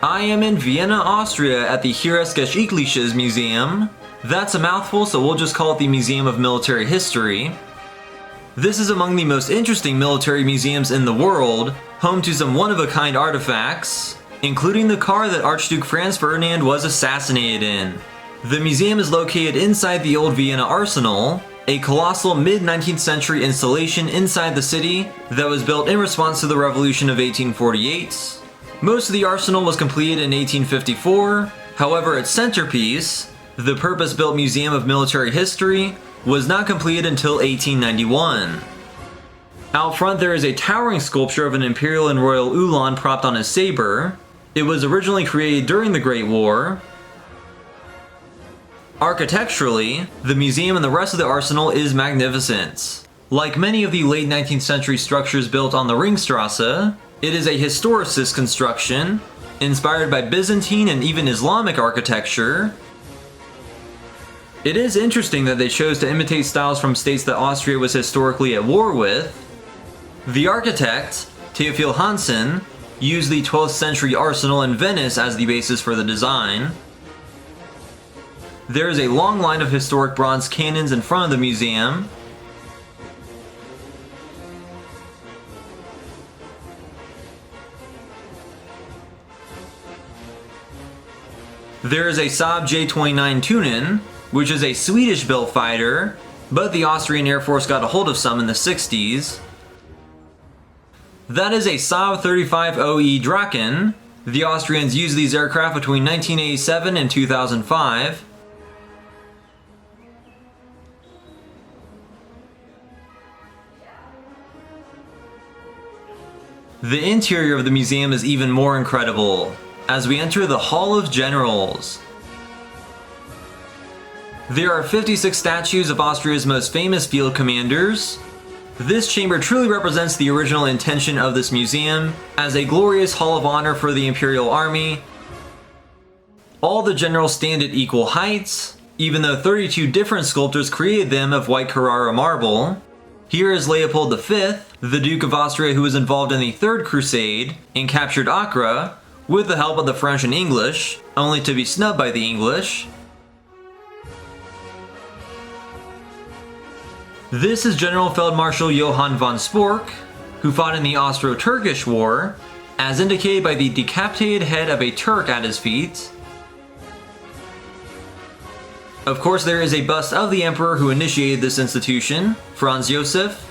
I am in Vienna, Austria at the Heeresgeschichtliches Museum. That's a mouthful, so we'll just call it the Museum of Military History. This is among the most interesting military museums in the world, home to some one-of-a-kind artifacts, including the car that Archduke Franz Ferdinand was assassinated in. The museum is located inside the old Vienna Arsenal, a colossal mid-19th century installation inside the city that was built in response to the Revolution of 1848. Most of the arsenal was completed in 1854, however its centerpiece, the purpose-built Museum of Military History, was not completed until 1891. Out front there is a towering sculpture of an imperial and royal Ulan propped on a saber. It was originally created during the Great War. Architecturally, the museum and the rest of the arsenal is magnificent. Like many of the late 19th century structures built on the Ringstrasse, it is a historicist construction, inspired by Byzantine and even Islamic architecture. It is interesting that they chose to imitate styles from states that Austria was historically at war with. The architect, Theophil Hansen, used the 12th century arsenal in Venice as the basis for the design. There is a long line of historic bronze cannons in front of the museum. There is a Saab J-29 Tunen, which is a Swedish-built fighter, but the Austrian Air Force got a hold of some in the 60s. That is a Saab 35OE Draken. The Austrians used these aircraft between 1987 and 2005. The interior of the museum is even more incredible, as we enter the Hall of Generals. There are 56 statues of Austria's most famous field commanders. This chamber truly represents the original intention of this museum as a glorious hall of honor for the Imperial Army. All the generals stand at equal heights, even though 32 different sculptors created them of white Carrara marble. Here is Leopold V, the Duke of Austria who was involved in the Third Crusade and captured Acre with the help of the French and English, only to be snubbed by the English. This is General Feldmarschall Johann von Spork, who fought in the Austro-Turkish War, as indicated by the decapitated head of a Turk at his feet. Of course, there is a bust of the emperor who initiated this institution, Franz Josef.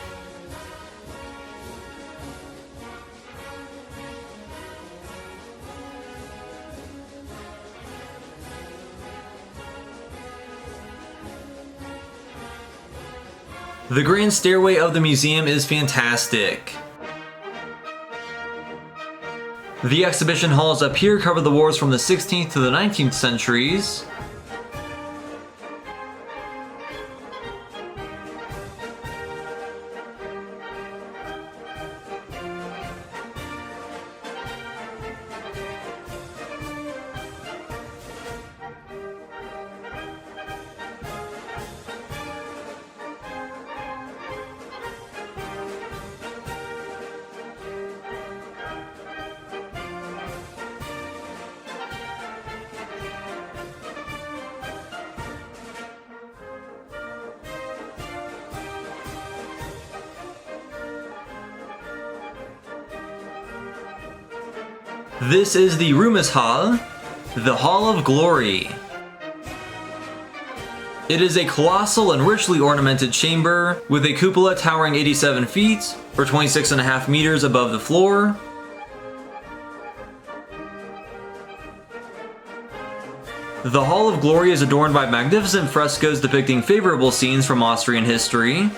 The grand stairway of the museum is fantastic. The exhibition halls up here cover the wars from the 16th to the 19th centuries. This is the Ruhmeshall, the Hall of Glory. It is a colossal and richly ornamented chamber with a cupola towering 87 feet, or 26.5 meters above the floor. The Hall of Glory is adorned by magnificent frescoes depicting favorable scenes from Austrian history,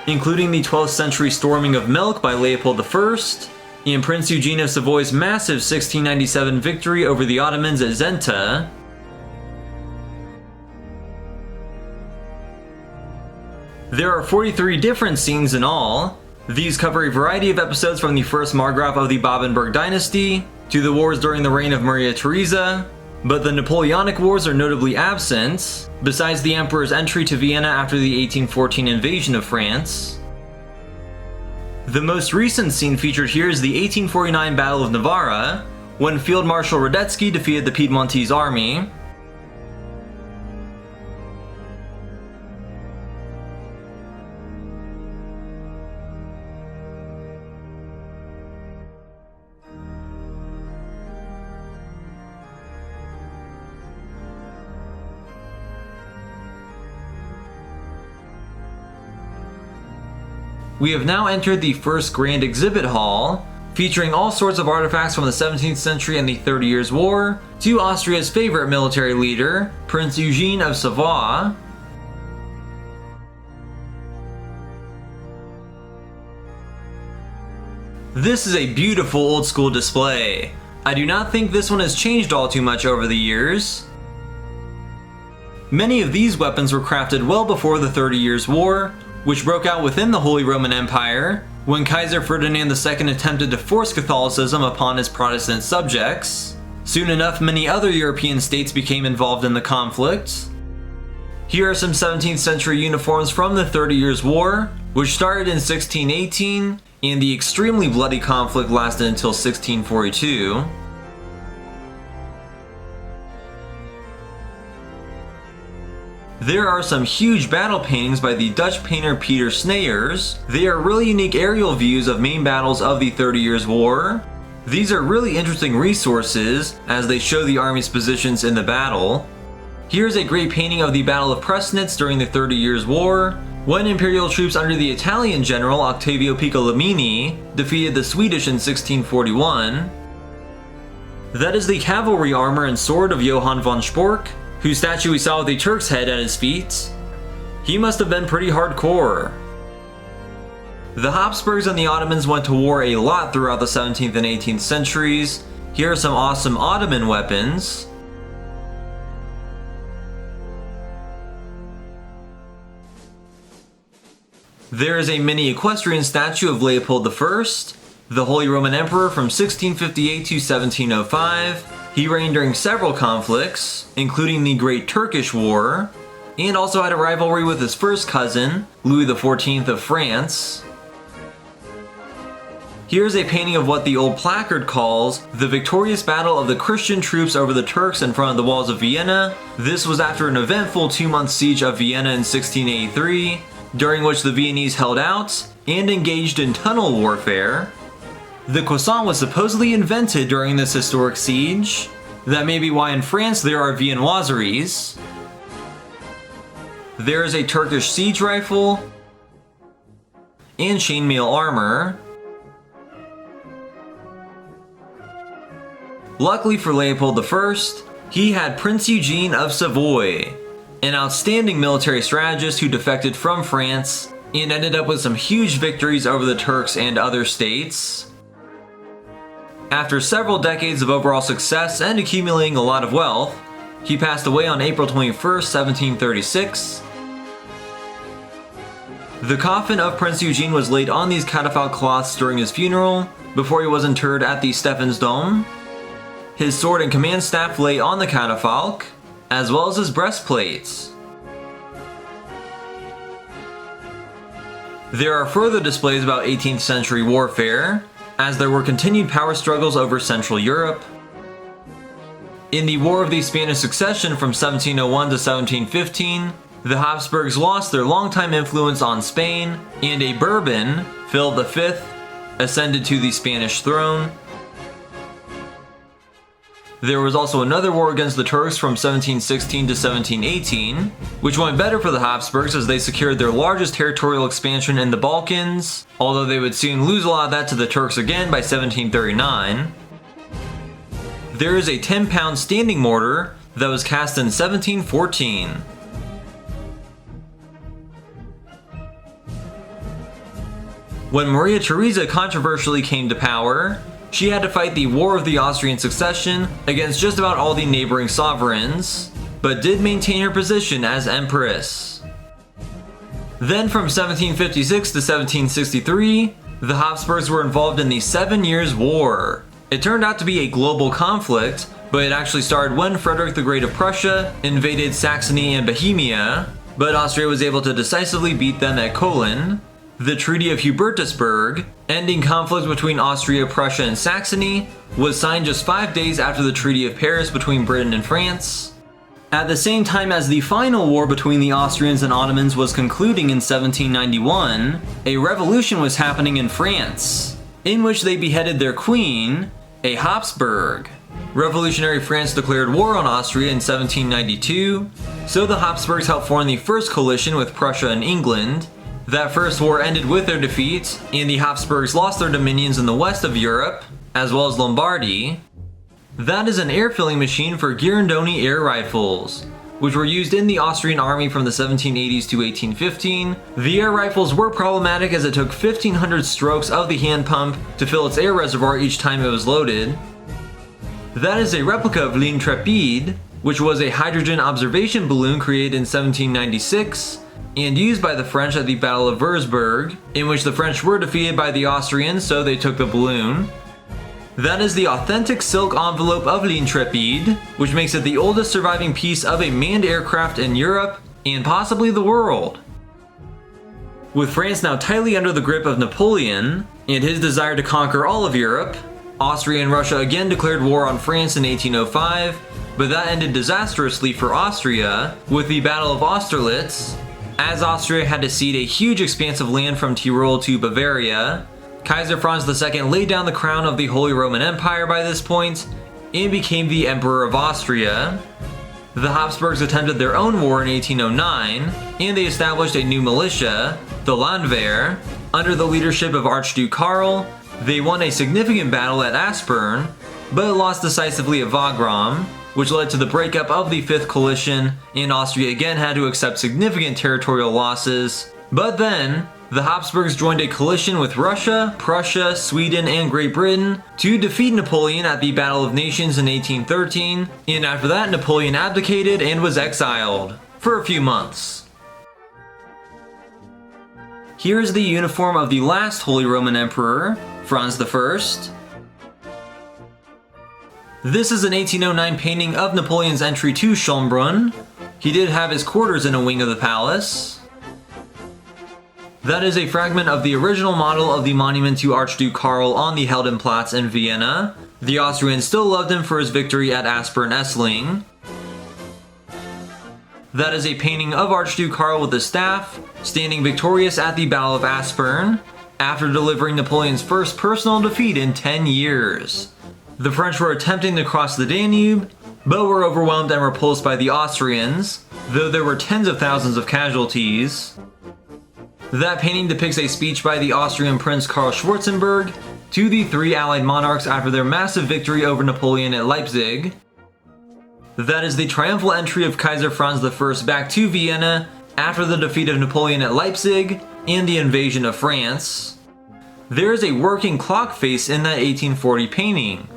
including the 12th century storming of Melk by Leopold I, and Prince Eugene of Savoy's massive 1697 victory over the Ottomans at Zenta. There are 43 different scenes in all. These cover a variety of episodes from the first Margrave of the Babenberg dynasty to the wars during the reign of Maria Theresa, but the Napoleonic Wars are notably absent, besides the Emperor's entry to Vienna after the 1814 invasion of France. The most recent scene featured here is the 1849 Battle of Navarra, when Field Marshal Radetzky defeated the Piedmontese army. We have now entered the first Grand Exhibit Hall, featuring all sorts of artifacts from the 17th century and the 30 Years' War, to Austria's favorite military leader, Prince Eugene of Savoy. This is a beautiful old school display. I do not think this one has changed all too much over the years. Many of these weapons were crafted well before the 30 Years' War, which broke out within the Holy Roman Empire, when Kaiser Ferdinand II attempted to force Catholicism upon his Protestant subjects. Soon enough, many other European states became involved in the conflict. Here are some 17th century uniforms from the 30 Years' War, which started in 1618, and the extremely bloody conflict lasted until 1642. There are some huge battle paintings by the Dutch painter Peter Sneyers. They are really unique aerial views of main battles of the 30 Years' War. These are really interesting resources as they show the army's positions in the battle. Here's a great painting of the Battle of Presnitz during the 30 Years' War, when Imperial troops under the Italian general Octavio Piccolomini defeated the Swedish in 1641. That is the cavalry armor and sword of Johann von Spork, whose statue we saw with the Turk's head at his feet. He must have been pretty hardcore. The Habsburgs and the Ottomans went to war a lot throughout the 17th and 18th centuries. Here are some awesome Ottoman weapons. There is a mini equestrian statue of Leopold I, the Holy Roman Emperor from 1658 to 1705. He reigned during several conflicts, including the Great Turkish War, and also had a rivalry with his first cousin, Louis XIV of France. Here's a painting of what the old placard calls the victorious battle of the Christian troops over the Turks in front of the walls of Vienna. This was after an eventful 2-month siege of Vienna in 1683, during which the Viennese held out and engaged in tunnel warfare. The croissant was supposedly invented during this historic siege. That may be why in France there are viennoiseries. There is a Turkish siege rifle and chainmail armor. Luckily for Leopold I, he had Prince Eugene of Savoy, an outstanding military strategist who defected from France and ended up with some huge victories over the Turks and other states. After several decades of overall success and accumulating a lot of wealth, he passed away on April 21, 1736. The coffin of Prince Eugene was laid on these catafalque cloths during his funeral, before he was interred at the Stephansdom. His sword and command staff lay on the catafalque, as well as his breastplates. There are further displays about 18th century warfare, as there were continued power struggles over Central Europe. In the War of the Spanish Succession from 1701 to 1715, the Habsburgs lost their longtime influence on Spain, and a Bourbon, Philip V, ascended to the Spanish throne. There was also another war against the Turks from 1716 to 1718, which went better for the Habsburgs as they secured their largest territorial expansion in the Balkans, although they would soon lose a lot of that to the Turks again by 1739. There is a 10-pound standing mortar that was cast in 1714. When Maria Theresa controversially came to power, she had to fight the War of the Austrian Succession against just about all the neighboring sovereigns, but did maintain her position as empress. Then from 1756 to 1763, the Habsburgs were involved in the 7 Years' War. It turned out to be a global conflict, but it actually started when Frederick the Great of Prussia invaded Saxony and Bohemia, but Austria was able to decisively beat them at Kolin. The Treaty of Hubertusburg, ending conflict between Austria, Prussia, and Saxony, was signed just 5 days after the Treaty of Paris between Britain and France. At the same time as the final war between the Austrians and Ottomans was concluding in 1791, a revolution was happening in France, in which they beheaded their queen, a Habsburg. Revolutionary France declared war on Austria in 1792, so the Habsburgs helped form the first coalition with Prussia and England. That first war ended with their defeat, and the Habsburgs lost their dominions in the west of Europe, as well as Lombardy. That is an air-filling machine for Girondoni air rifles, which were used in the Austrian army from the 1780s to 1815. The air rifles were problematic as it took 1,500 strokes of the hand pump to fill its air reservoir each time it was loaded. That is a replica of l'Intrépide, which was a hydrogen observation balloon created in 1796 and used by the French at the Battle of Würzburg, in which the French were defeated by the Austrians, so they took the balloon. That is the authentic silk envelope of l'Intrépide, which makes it the oldest surviving piece of a manned aircraft in Europe and possibly the world. With France now tightly under the grip of Napoleon and his desire to conquer all of Europe, Austria and Russia again declared war on France in 1805, but that ended disastrously for Austria with the Battle of Austerlitz, as Austria had to cede a huge expanse of land from Tyrol to Bavaria. Kaiser Franz II laid down the crown of the Holy Roman Empire by this point and became the Emperor of Austria. The Habsburgs attempted their own war in 1809, and they established a new militia, the Landwehr, under the leadership of Archduke Karl. They won a significant battle at Aspern, but lost decisively at Wagram, which led to the breakup of the Fifth Coalition, and Austria again had to accept significant territorial losses. But then, the Habsburgs joined a coalition with Russia, Prussia, Sweden, and Great Britain to defeat Napoleon at the Battle of Nations in 1813, and after that Napoleon abdicated and was exiled for a few months. Here is the uniform of the last Holy Roman Emperor, Franz I. This is an 1809 painting of Napoleon's entry to Schönbrunn. He did have his quarters in a wing of the palace. That is a fragment of the original model of the monument to Archduke Karl on the Heldenplatz in Vienna. The Austrians still loved him for his victory at Aspern-Essling. That is a painting of Archduke Karl with his staff, standing victorious at the Battle of Aspern, after delivering Napoleon's first personal defeat in 10 years. The French were attempting to cross the Danube, but were overwhelmed and repulsed by the Austrians, though there were tens of thousands of casualties. That painting depicts a speech by the Austrian Prince Karl Schwarzenberg to the three Allied monarchs after their massive victory over Napoleon at Leipzig. That is the triumphal entry of Kaiser Franz I back to Vienna after the defeat of Napoleon at Leipzig and the invasion of France. There is a working clock face in that 1840 painting.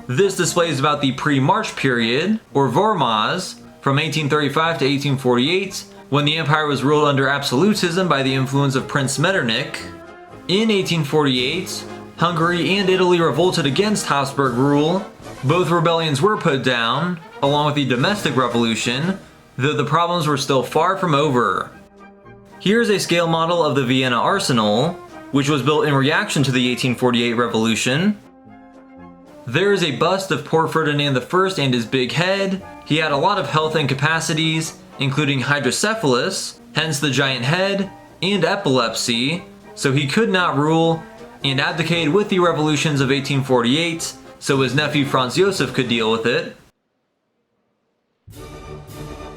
This displays about the pre-March period, or Vormaz, from 1835 to 1848, when the empire was ruled under absolutism by the influence of Prince Metternich. In 1848, Hungary and Italy revolted against Habsburg rule. Both rebellions were put down, along with the domestic revolution, though the problems were still far from over. Here's a scale model of the Vienna Arsenal, which was built in reaction to the 1848 revolution. There is a bust of poor Ferdinand I and his big head. He had a lot of health incapacities, including hydrocephalus, hence the giant head, and epilepsy, so he could not rule, and abdicated with the revolutions of 1848, so his nephew Franz Josef could deal with it.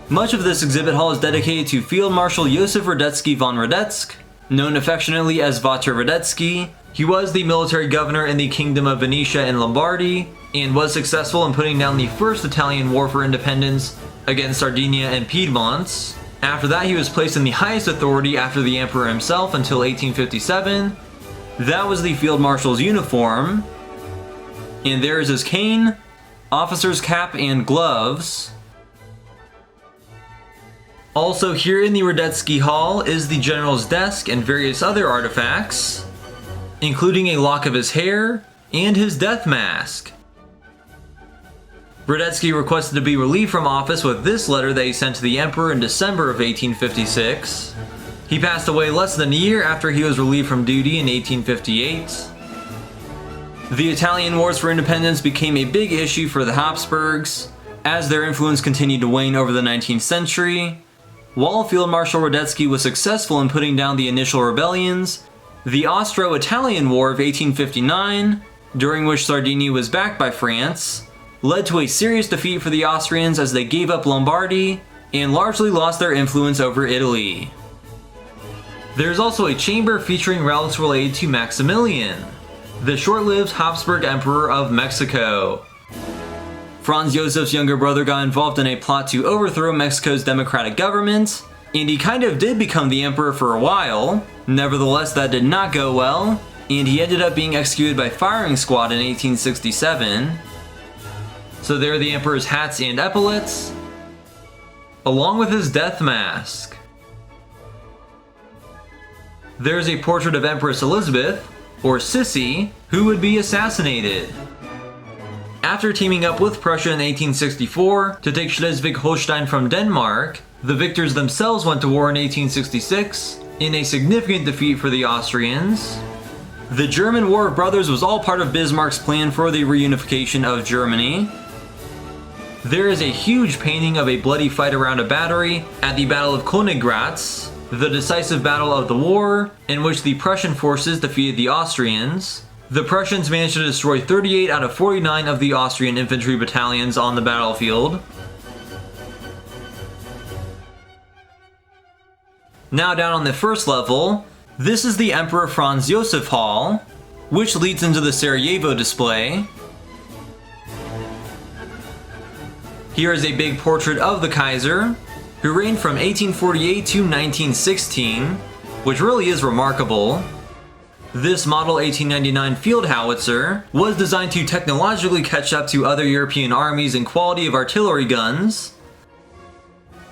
Much of this exhibit hall is dedicated to Field Marshal Josef Radetzky von Radetzky, known affectionately as Vater Radetzky. He was the military governor in the Kingdom of Venetia and Lombardy, and was successful in putting down the First Italian War for Independence against Sardinia and Piedmont. After that, he was placed in the highest authority after the emperor himself until 1857. That was the Field Marshal's uniform. And there is his cane, officer's cap, and gloves. Also here in the Radetzky Hall is the general's desk and various other artifacts, including a lock of his hair and his death mask. Radetzky requested to be relieved from office with this letter that he sent to the emperor in December of 1856. He passed away less than a year after he was relieved from duty in 1858. The Italian Wars for Independence became a big issue for the Habsburgs, as their influence continued to wane over the 19th century. While Field Marshal Radetzky was successful in putting down the initial rebellions, the Austro-Italian War of 1859, during which Sardinia was backed by France, led to a serious defeat for the Austrians as they gave up Lombardy and largely lost their influence over Italy. There is also a chamber featuring relics related to Maximilian, the short-lived Habsburg Emperor of Mexico. Franz Josef's younger brother got involved in a plot to overthrow Mexico's democratic government, and he kind of did become the emperor for a while. Nevertheless, that did not go well, and he ended up being executed by firing squad in 1867. So there are the emperor's hats and epaulets, along with his death mask. There's a portrait of Empress Elizabeth, or Sissy, who would be assassinated. After teaming up with Prussia in 1864 to take Schleswig-Holstein from Denmark, the victors themselves went to war in 1866 in a significant defeat for the Austrians. The German War of Brothers was all part of Bismarck's plan for the reunification of Germany. There is a huge painting of a bloody fight around a battery at the Battle of Königgrätz, the decisive battle of the war, in which the Prussian forces defeated the Austrians. The Prussians managed to destroy 38 out of 49 of the Austrian infantry battalions on the battlefield. Now down on the first level, this is the Emperor Franz Josef Hall, which leads into the Sarajevo display. Here is a big portrait of the Kaiser, who reigned from 1848 to 1916, which really is remarkable. This model 1899 field howitzer was designed to technologically catch up to other European armies in quality of artillery guns.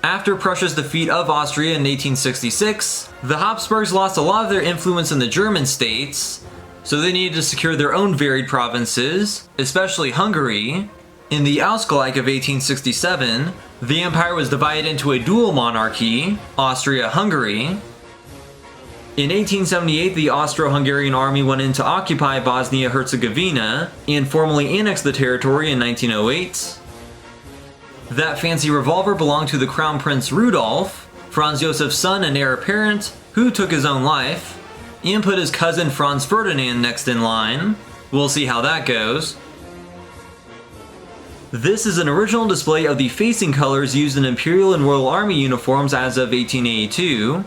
After Prussia's defeat of Austria in 1866, the Habsburgs lost a lot of their influence in the German states, so they needed to secure their own varied provinces, especially Hungary. In the Ausgleich of 1867, the empire was divided into a dual monarchy, Austria-Hungary. In 1878, the Austro-Hungarian army went in to occupy Bosnia-Herzegovina and formally annexed the territory in 1908. That fancy revolver belonged to the Crown Prince Rudolf, Franz Josef's son and heir apparent, who took his own life, and put his cousin Franz Ferdinand next in line. We'll see how that goes. This is an original display of the facing colors used in Imperial and Royal Army uniforms as of 1882.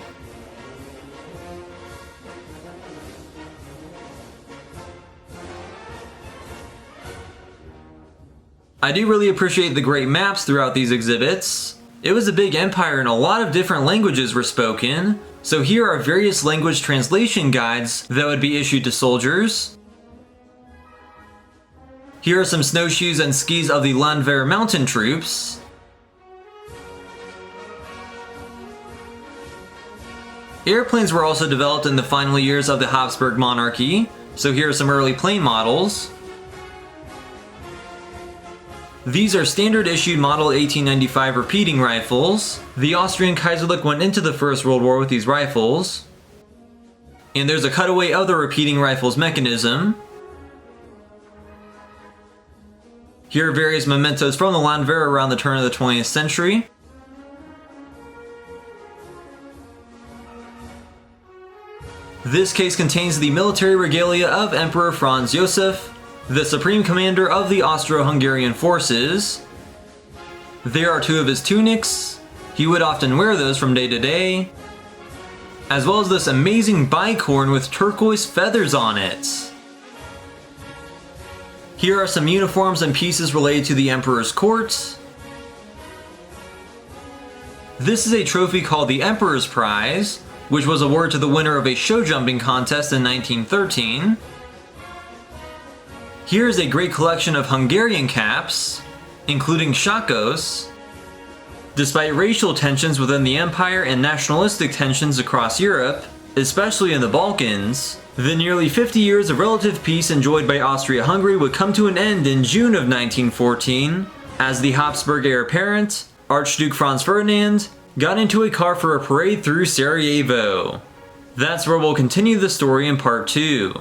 I do really appreciate the great maps throughout these exhibits. It was a big empire and a lot of different languages were spoken, so here are various language translation guides that would be issued to soldiers. Here are some snowshoes and skis of the Landwehr mountain troops. Airplanes were also developed in the final years of the Habsburg monarchy, so here are some early plane models. These are standard issued model 1895 repeating rifles. The Austrian Kaiserlich went into the First World War with these rifles. And there's a cutaway of the repeating rifles mechanism. Here are various mementos from the Landwehr around the turn of the 20th century. This case contains the military regalia of Emperor Franz Josef, the supreme commander of the Austro-Hungarian forces. There are two of his tunics. He would often wear those from day to day, as well as this amazing bicorn with turquoise feathers on it. Here are some uniforms and pieces related to the Emperor's court. This is a trophy called the Emperor's Prize, which was awarded to the winner of a show jumping contest in 1913. Here is a great collection of Hungarian caps, including shakos. Despite racial tensions within the empire and nationalistic tensions across Europe, especially in the Balkans, the nearly 50 years of relative peace enjoyed by Austria-Hungary would come to an end in June of 1914, as the Habsburg heir apparent, Archduke Franz Ferdinand, got into a car for a parade through Sarajevo. That's where we'll continue the story in part 2.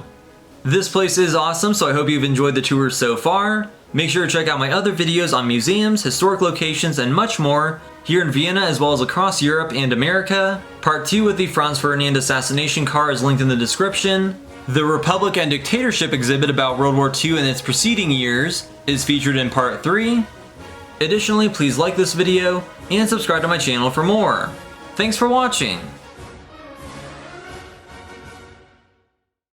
This place is awesome, so I hope you've enjoyed the tour so far. Make sure to check out my other videos on museums, historic locations, and much more here in Vienna as well as across Europe and America. Part 2 with the Franz Ferdinand assassination car is linked in the description. The Republic and Dictatorship exhibit about World War II and its preceding years is featured in part 3. Additionally, please like this video and subscribe to my channel for more. Thanks for watching!